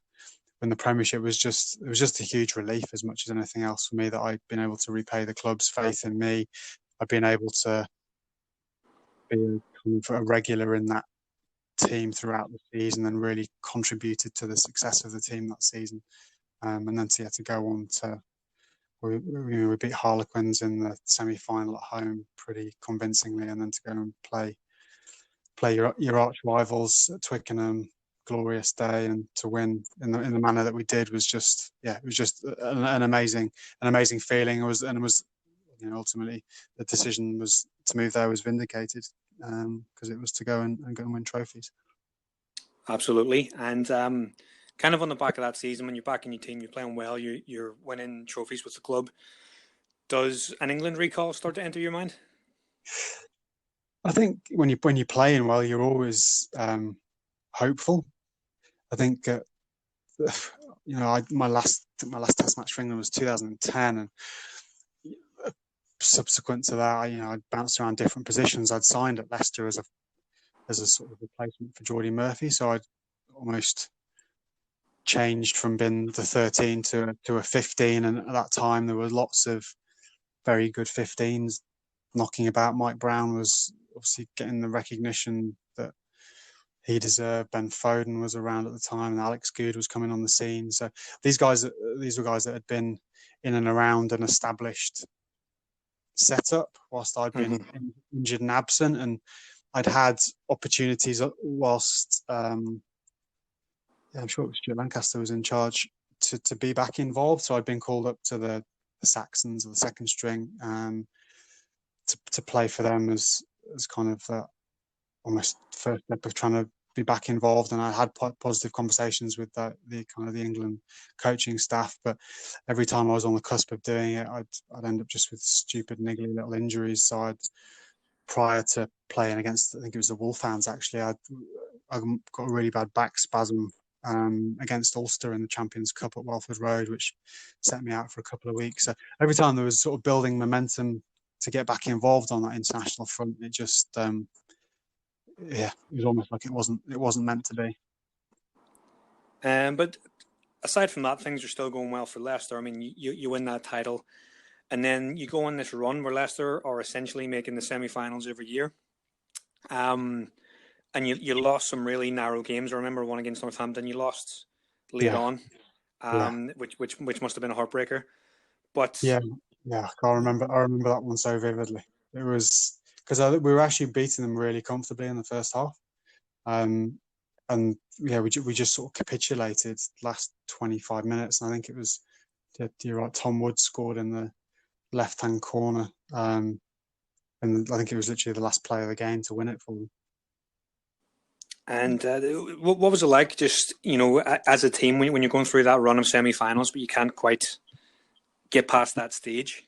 Premiership, was just a huge relief, as much as anything else for me, that I'd been able to repay the club's faith in me. I'd been able to be a regular in that team throughout the season, and really contributed to the success of the team that season. And then to go on to, we beat Harlequins in the semi-final at home pretty convincingly, and then to go and play your arch rivals at Twickenham, glorious day, and to win in the manner that we did was just an amazing feeling. It was ultimately the decision was to move there was vindicated, because it was to go and win trophies. Absolutely. And kind of on the back of that season, when you're back in your team, you're playing well, you're winning trophies with the club, does an England recall start to enter your mind? I think when you're playing well, you're always hopeful. I think my last Test match for England was 2010, and subsequent to that, I'd bounced around different positions. I'd signed at Leicester as a sort of replacement for Geordie Murphy, so I'd almost changed from being the 13 to a 15, and at that time there were lots of very good 15s knocking about. Mike Brown was obviously getting the recognition that he deserved. Ben Foden was around at the time, and Alex Good was coming on the scene. So these were guys that had been in and around an established setup whilst I'd been injured and absent, and I'd had opportunities whilst I'm sure it was Stuart Lancaster was in charge to be back involved. So I'd been called up to the Saxons, or the second string, to play for them as kind of that almost first step of trying to be back involved. And I had positive conversations with the England coaching staff, but every time I was on the cusp of doing it, I'd end up just with stupid niggly little injuries. So prior to playing against, I think it was the Wolfhounds actually, I got a really bad back spasm against Ulster in the Champions Cup at Welford Road, which set me out for a couple of weeks. So every time there was sort of building momentum to get back involved on that international front, it just it was almost like it wasn't meant to be. But aside from that, things are still going well for Leicester. I mean, you win that title, and then you go on this run where Leicester are essentially making the semi-finals every year. And you lost some really narrow games. I remember one against Northampton you lost late on, which must have been a heartbreaker. But I remember that one so vividly. It was because we were actually beating them really comfortably in the first half, and we just sort of capitulated last 25 minutes. And I think it was, you're right, Tom Wood scored in the left-hand corner, and I think it was literally the last play of the game to win it for them. And what was it like, just, as a team, when you're going through that run of semi-finals, but you can't quite get past that stage?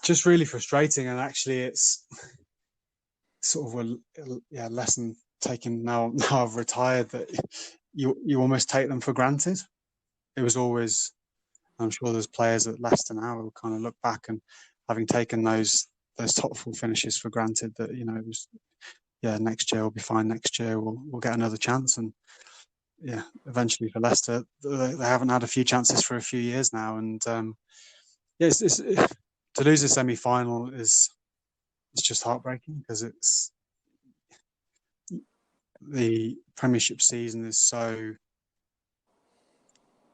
Just really frustrating, and actually it's sort of a lesson taken now I've retired, that you almost take them for granted. It was always, I'm sure there's players at Leicester now who kind of look back and having taken those those top four finishes for granted. That it was next year we'll be fine. Next year we'll get another chance. And eventually for Leicester, they haven't had a few chances for a few years now. And to lose a semi-final it's just heartbreaking, because it's the Premiership season is so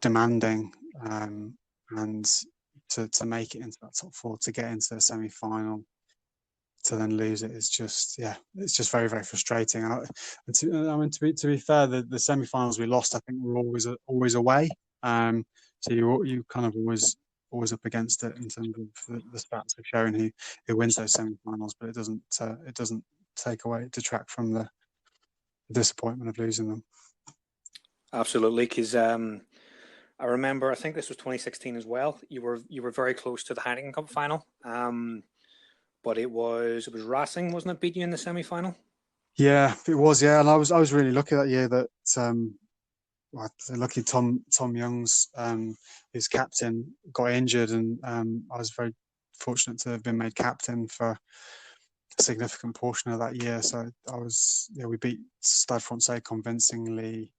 demanding, and to make it into that top four, to get into the semi-final, to then lose it is just it's just very, very frustrating. To be fair, the semi-finals we lost, I think, were always away. So you kind of always up against it in terms of the stats have shown who wins those semi-finals, but it doesn't detract from the disappointment of losing them. Absolutely, because I remember, I think this was 2016 as well. You were very close to the Heineken Cup final, but it was Racing, wasn't it, beat you in the semi-final? Yeah, it was. Yeah, and I was really lucky that year that lucky Tom Youngs, his captain, got injured, and I was very fortunate to have been made captain for a significant portion of that year. So we beat Stade Francais convincingly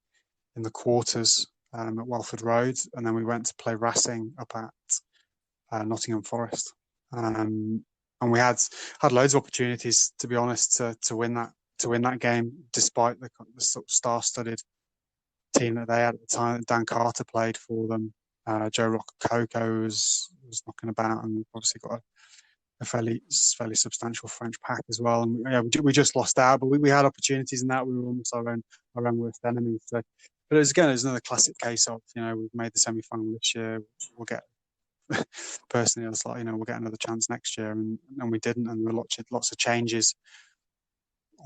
in the quarters at Welford Road, and then we went to play Racing up at Nottingham Forest, and we had loads of opportunities, to be honest, to win that game, despite the sort of star-studded team that they had at the time. Dan Carter played for them. Joe Rococo was knocking about, and obviously got a fairly substantial French pack as well. And we just lost out, but we had opportunities in that. We were almost our own worst enemies. So, but it's another classic case of we've made the semi-final this year. We'll get personally, I was like, we'll get another chance next year, and we didn't. And there were lots of changes,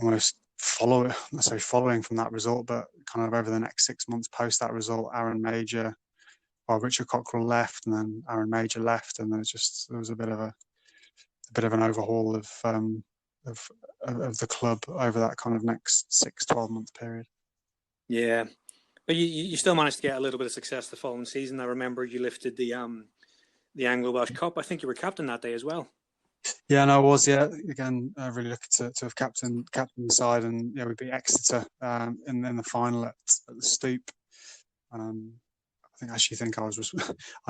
almost following from that result, but kind of over the next 6 months post that result, Richard Cockrell left, and then Aaron Major left, and there was a bit of an overhaul of the club over that kind of next 6-12 month period. Yeah, but you still managed to get a little bit of success the following season. I remember you lifted the Anglo Welsh Cup. I think you were captain that day as well. Yeah, and I was. Yeah, again, really lucky to have captained the side, and we beat Exeter in the final at the Stoop. I think I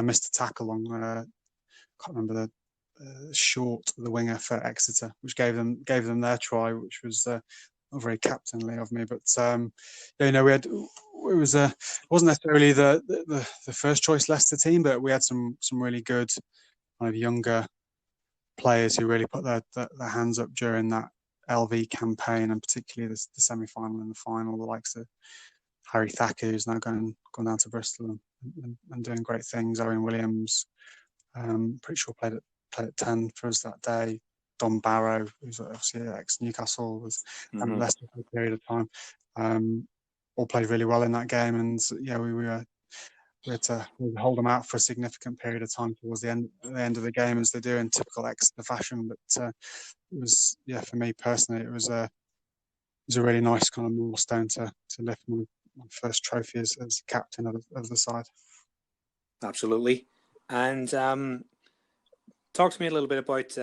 missed a tackle on. I can't remember the winger for Exeter, which gave them their try, which was not very captainly of me. But it wasn't necessarily the first choice Leicester team, but we had some really good kind of younger players who really put their hands up during that LV campaign, and particularly the semi-final and the final. The likes of Harry Thacker, who's now gone down to Bristol and doing great things. Owen Williams, pretty sure played at 10 for us that day. Don Barrow, who's obviously ex-Newcastle, was at Leicester for a period of time. All played really well in that game, and we had to hold them out for a significant period of time towards the end of the game, as they do in typical Exeter fashion. But it was, for me personally, it was a really nice kind of milestone to lift my first trophy as captain of the side. Absolutely. And talk to me a little bit about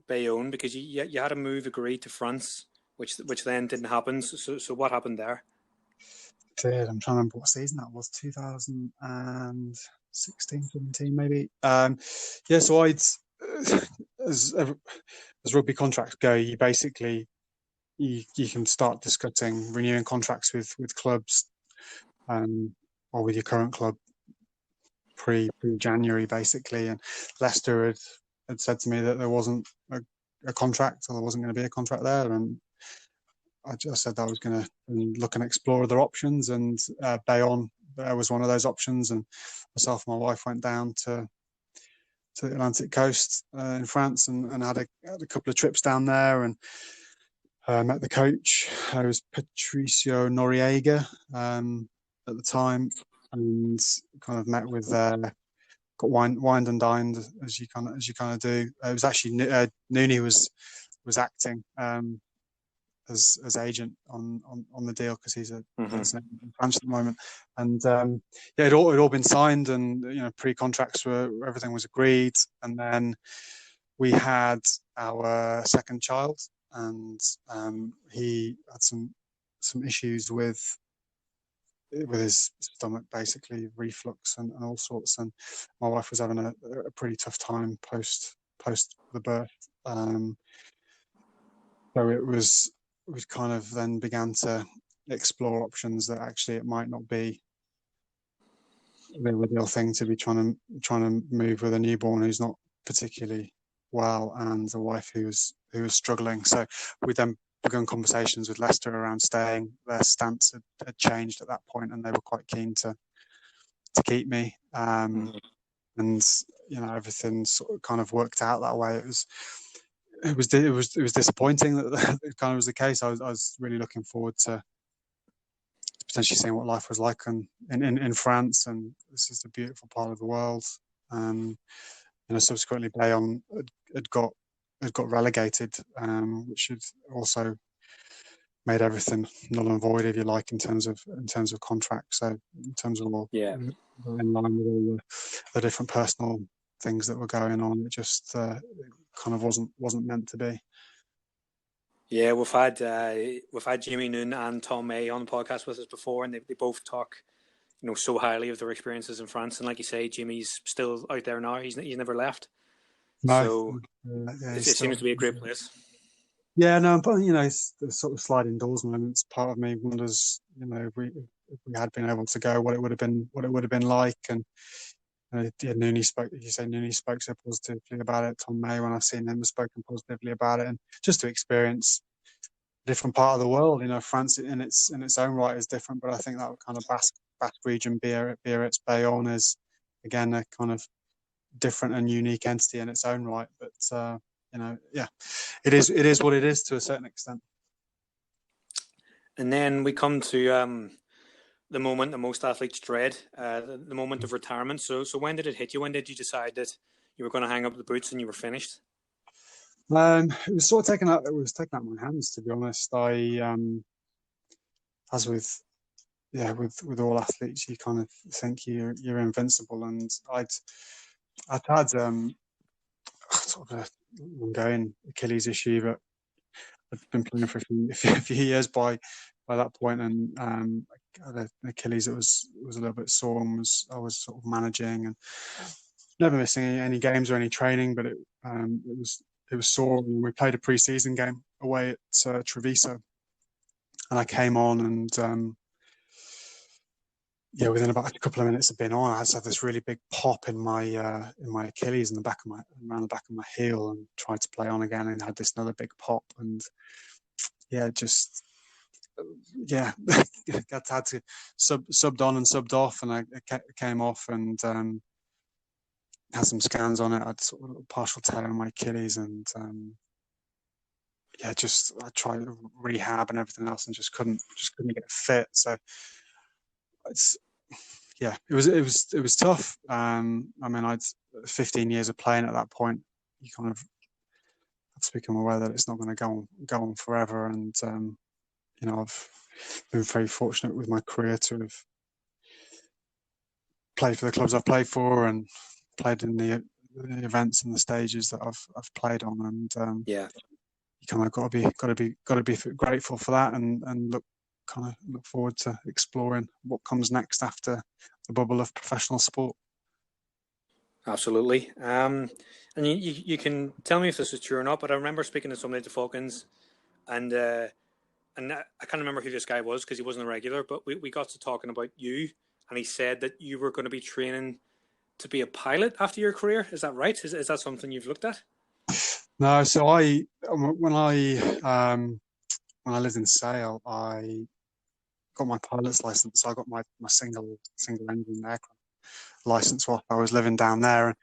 Bayonne, because you had a move agreed to France, which then didn't happen. So what happened there? I'm trying to remember what season that was, 2016, 17 maybe. So as rugby contracts go, you basically you can start discussing renewing contracts with clubs, or with your current club pre-January basically. And Leicester had said to me that there wasn't a contract, or there wasn't going to be a contract there, and I just said that I was going to look and explore other options, and Bayonne was one of those options. And myself and my wife went down to the Atlantic coast in France and had a couple of trips down there, and met the coach. I was Patricio Noriega at the time, and kind of met with got wined and dined as you kind of do. It was actually Nooney was acting as agent on the deal, because he's in France at the moment, and it all been signed, and pre-contracts everything was agreed, and then we had our second child, and he had some issues with his stomach, basically reflux and all sorts. And my wife was having a pretty tough time post the birth. So we kind of then began to explore options that actually it might not be the ideal thing to be trying to move with a newborn who's not particularly well, and a wife who was struggling. So we then began conversations with Leicester around staying. Their stance had changed at that point, and they were quite keen to keep me. And everything sort of kind of worked out that way. It was disappointing that it kind of was the case. I was really looking forward to potentially seeing what life was like in France, and this is a beautiful part of the world. Subsequently, Bayonne had got relegated, which had also made everything null and void, if you like, in terms of contracts. So in terms of in line with all the different personal things that were going on, it just kind of wasn't meant to be. Yeah, we've had Jamie Noon and Tom May on the podcast with us before, and they both talk, so highly of their experiences in France. And like you say, Jimmy's still out there now. He's never left. No, so it seems to be a great place. Yeah, no, but it's the sort of sliding doors moments. Part of me wonders, if we had been able to go, what it would have been like. And Nooney spoke so positively about it. Tom May, when I've seen him, has spoken positively about it, and just to experience a different part of the world. France in its own right is different, but I think that kind of Basque region, Biarritz, Bayonne, is again a kind of different and unique entity in its own right. But it is what it is to a certain extent. And then we come to the moment that most athletes dread, the moment of retirement. So when did it hit you? When did you decide that you were going to hang up the boots and you were finished? It was sort of taken out of my hands, to be honest. I, as with all athletes, you kind of think you're invincible, and I'd had sort of an ongoing Achilles issue, but I'd been playing for a few years by that point, and the Achilles that was a little bit sore, and I was sort of managing and never missing any games or any training, but it was sore. And we played a pre-season game away at Treviso, and I came on, and within about a couple of minutes of being on, I had to have this really big pop in my Achilles and around the back of my heel, and tried to play on again, and had this another big pop, and had to subbed on and subbed off, and I came off, and had some scans on it. I'd sort of a partial tear in my Achilles, and I tried rehab and everything else, and just couldn't get fit. So it was tough. I'd 15 years of playing at that point. You kind of have to become aware that it's not going to go on forever, and I've been very fortunate with my career to have played for the clubs I've played for, and played in the events and the stages that I've played on, and you kind of got to be grateful for that, and look forward to exploring what comes next after the bubble of professional sport. Absolutely. And you can tell me if this is true or not, but I remember speaking to somebody at the Falcons, and I can't remember who this guy was because he wasn't a regular, but we got to talking about you, and he said that you were going to be training to be a pilot after your career. Is that right? Is that something you've looked at? No. So when I lived in Sale, I got my pilot's license. So I got my single engine aircraft license while I was living down there, and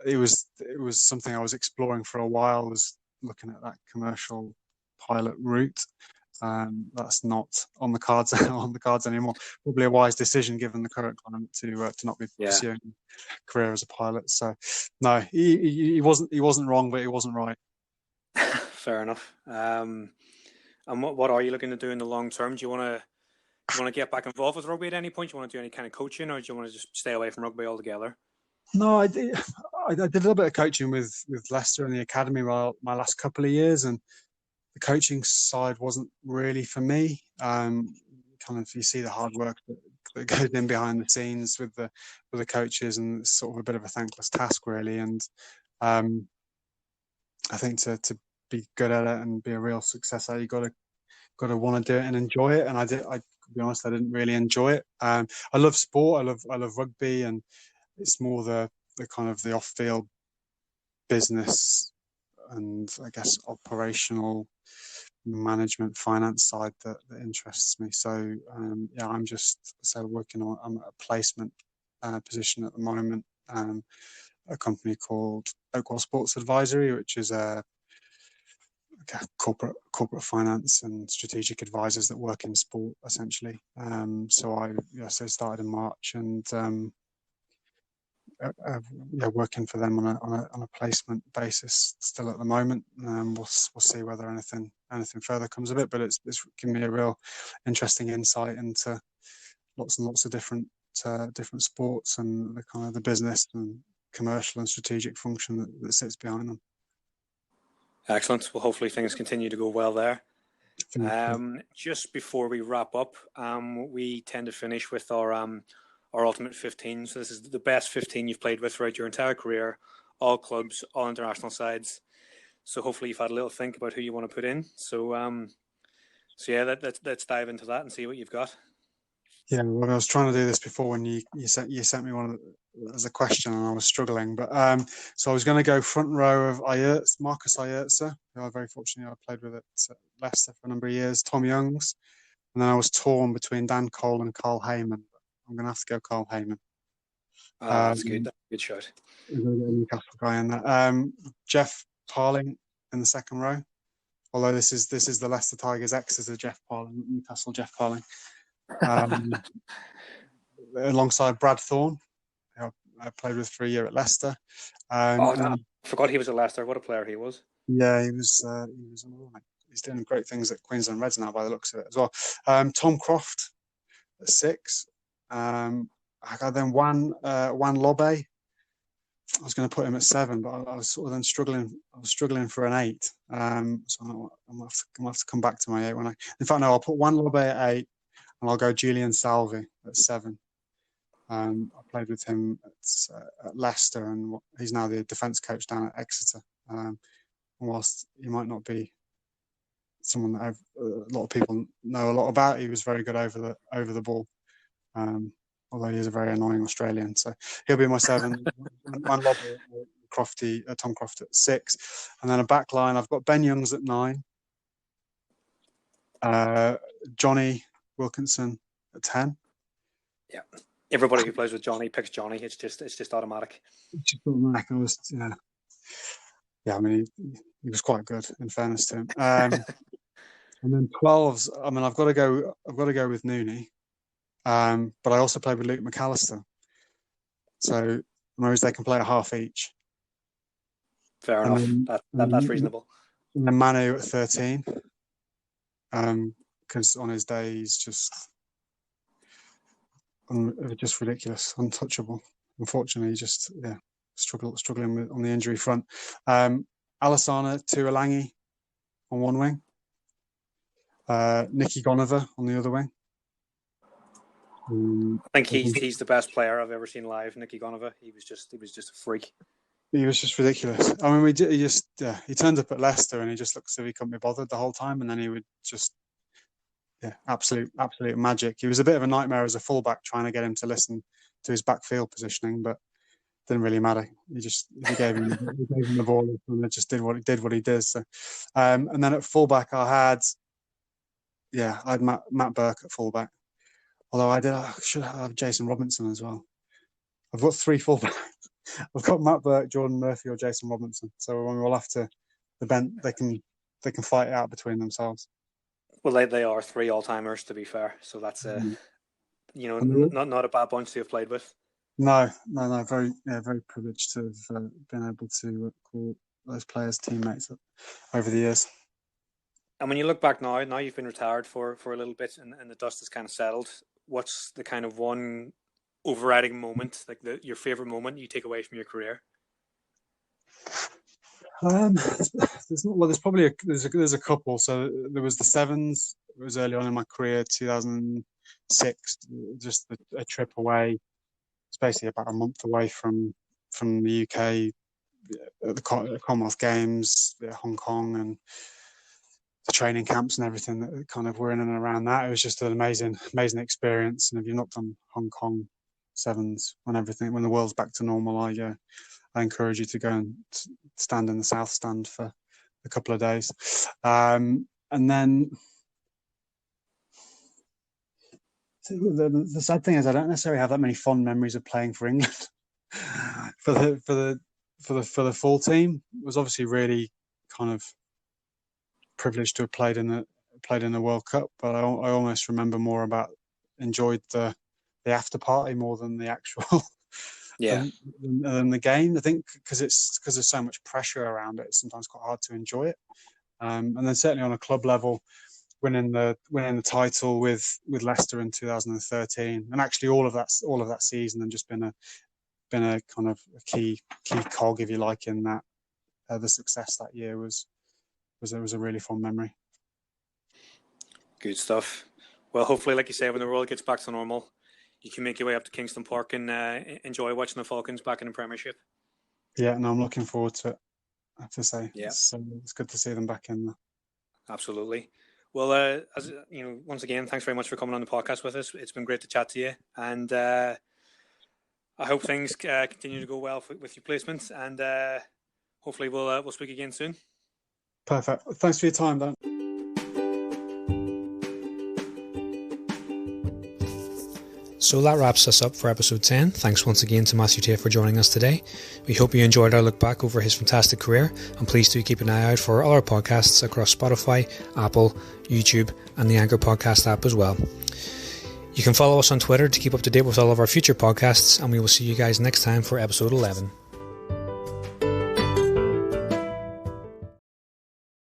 it was something I was exploring for a while. I was looking at that commercial pilot route. That's not on the cards anymore. Probably a wise decision given the current climate to not be pursuing a career as a pilot. So no, he wasn't wrong, but he wasn't right. Fair enough. And what are you looking to do in the long term? Do you want to get back involved with rugby at any point? Do you want to do any kind of coaching, or do you want to just stay away from rugby altogether? No, I did a little bit of coaching with Leicester in the academy my last couple of years, and the coaching side wasn't really for me. Kind of, you see the hard work that goes in behind the scenes with the coaches, and it's sort of a bit of a thankless task, really. And I think to be good at it and be a real success at it, you got to want to do it and enjoy it. And I, to be honest, I didn't really enjoy it. I love sport. I love rugby, and it's more the kind of the off-field business and, I guess, operational management finance side that interests me. So yeah, I'm just working on, I'm at a placement position at the moment, a company called Oakwell Sports Advisory, which is a corporate finance and strategic advisors that work in sport, essentially. So I started in March, and working for them on a placement basis still at the moment. We'll see whether anything further comes of it, but it's given me a real interesting insight into lots and lots of different sports and the kind of the business and commercial and strategic function that sits behind them. Excellent. Well, hopefully things continue to go well there. Just before we wrap up, we tend to finish with our ultimate 15. So this is the best 15 you've played with throughout your entire career, all clubs, all international sides. So hopefully you've had a little think about who you want to put in. So yeah, let's dive into that and see what you've got. Yeah, well, I was trying to do this before when you sent me one as a question, and I was struggling. But so I was going to go front row of Marcus Ayerza, who I very fortunately I played with at Leicester for a number of years, Tom Youngs, and then I was torn between Dan Cole and Carl Heyman. I'm going to have to go Carl Heyman. That's good. That's a good shot. I'm going to get a Newcastle guy in there. Jeff Parling in the second row. Although this is the Leicester Tigers Exeter Jeff Parling, Newcastle Jeff Parling. Alongside Brad Thorne, who I played with for a year at Leicester. I forgot he was at Leicester. What a player he was. Yeah, he was. He's doing great things at Queensland Reds now, by the looks of it as well. Tom Croft at 6. I got then Juan Lobbe. I was going to put him at 7, but I was sort of then struggling. I was struggling for an 8. So I'm going to have to come back to my 8 in fact, no, I'll put Juan Lobbe at 8. And I'll go Julian Salvi at 7. I played with him at Leicester, and he's now the defence coach down at Exeter. Whilst he might not be someone that a lot of people know a lot about, he was very good over the ball. Although he is a very annoying Australian, so he'll be my 7. One Lobby, Tom Croft at 6, and then a back line. I've got Ben Youngs at 9. Johnny Wilkinson at 10. Yeah, everybody who plays with Johnny picks Johnny. It's just automatic. It's just automatic. I mean, he was quite good, in fairness to him. And then 12s. I mean, I've got to go with Nooney. But I also played with Luke McAllister, so whereas they can play a half each. Fair enough. That's reasonable. And then Manu at 13. Because on his day he's just ridiculous, untouchable. Unfortunately, just struggling on the injury front. Alassana Tuolangi on one wing. Nicky Gonover on the other wing. I think he's the best player I've ever seen live. Nicky Gonover. He was just a freak. He was just ridiculous. I mean, he turned up at Leicester and he just looked as if he couldn't be bothered the whole time, and then he would just. Yeah, absolute magic. He was a bit of a nightmare as a fullback, trying to get him to listen to his backfield positioning, but it didn't really matter. He gave him the ball and it just did what he did. So, and then at fullback, I had Matt Burke at fullback. Although I should have Jason Robinson as well. I've got 3 fullbacks. I've got Matt Burke, Jordan Murphy, or Jason Robinson. So we'll have to they can fight it out between themselves. Well, they are 3 all-timers, to be fair. So that's not a bad bunch to have played with. No. Very privileged to have been able to call those players teammates over the years. And when you look back now you've been retired for a little bit, and the dust has kind of settled. What's the kind of one overriding moment, like your favorite moment you take away from your career? There's probably there's a couple. So there was the sevens. It was early on in my career, 2006. Just a trip away. It's basically about a month away from the UK, the Commonwealth Games, Hong Kong, and the training camps and everything that kind of were in and around that. It was just an amazing experience. And if you've not done Hong Kong sevens, when the world's back to normal, I encourage you to go and stand in the South Stand for a couple of days. And then the sad thing is I don't necessarily have that many fond memories of playing for England. for the full team, it was obviously really kind of privileged to have played in the World Cup, but I almost remember more enjoyed the after party more than the actual than the game. I think because there's so much pressure around it, it's sometimes quite hard to enjoy it. And then certainly on a club level, winning the title with Leicester in 2013, and actually all of that season, and just been a kind of a key cog, if you like, in that the success that year was a really fond memory. Good stuff. Well, hopefully, like you say, when the world gets back to normal, you can make your way up to Kingston Park and enjoy watching the Falcons back in the Premiership. Yeah, no, I'm looking forward to it, I have to say. Yeah. It's good to see them back in there. Absolutely. Well, as you know, once again, thanks very much for coming on the podcast with us. It's been great to chat to you, and I hope things continue to go well with your placements, and hopefully we'll speak again soon. Perfect. Thanks for your time, Dan. So that wraps us up for episode 10. Thanks once again to Mathew Tait for joining us today. We hope you enjoyed our look back over his fantastic career, and please do keep an eye out for our other podcasts across Spotify, Apple, YouTube, and the Anchor podcast app as well. You can follow us on Twitter to keep up to date with all of our future podcasts, and we will see you guys next time for episode 11.